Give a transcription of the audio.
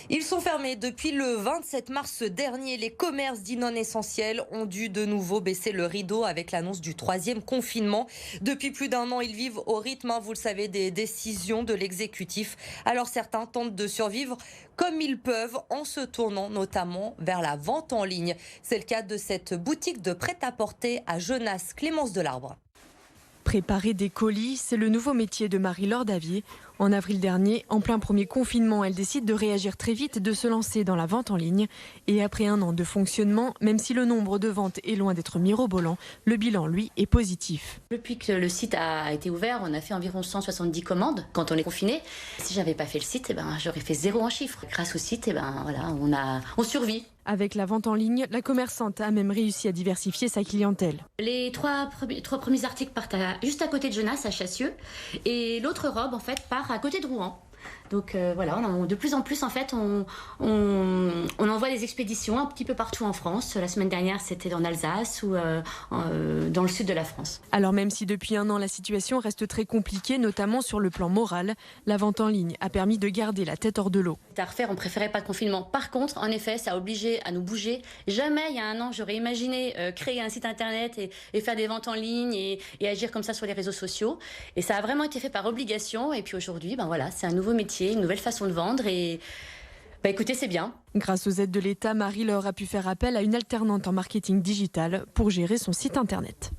Ils sont fermés depuis le 27 mars dernier. Les commerces dits non essentiels ont dû de nouveau baisser le rideau avec l'annonce du troisième confinement. Depuis plus d'un an, ils vivent au rythme, vous le savez, des décisions de l'exécutif. Alors certains tentent de survivre comme ils peuvent en se tournant notamment vers la vente en ligne. C'est le cas de cette boutique de prêt-à-porter à Genasse, Clémence Delarbre. Préparer des colis, c'est le nouveau métier de Marie-Laure Davier. En avril dernier, en plein premier confinement, elle décide de réagir très vite et de se lancer dans la vente en ligne. Et après un an de fonctionnement, même si le nombre de ventes est loin d'être mirobolant, le bilan, lui, est positif. Depuis que le site a été ouvert, on a fait environ 170 commandes quand on est confiné. Si j'avais pas fait le site, j'aurais fait 0 en chiffre. Grâce au site, on survit. Avec la vente en ligne, la commerçante a même réussi à diversifier sa clientèle. Les trois premiers articles partent juste à côté de Genasse, à Chassieux, et l'autre robe en fait part à côté de Rouen. Donc de plus en plus en fait, on envoie des expéditions un petit peu partout en France. La semaine dernière, c'était en Alsace ou dans le sud de la France. Alors même si depuis un an, la situation reste très compliquée, notamment sur le plan moral, la vente en ligne a permis de garder la tête hors de l'eau. À refaire, on préférait pas de confinement. Par contre, en effet, ça a obligé à nous bouger. Jamais, il y a un an, j'aurais imaginé créer un site internet et faire des ventes en ligne et agir comme ça sur les réseaux sociaux. Et ça a vraiment été fait par obligation. Et puis aujourd'hui, c'est un nouveau métier, une nouvelle façon de vendre et écoutez, c'est bien. Grâce aux aides de l'État, Marie-Laure a pu faire appel à une alternante en marketing digital pour gérer son site internet.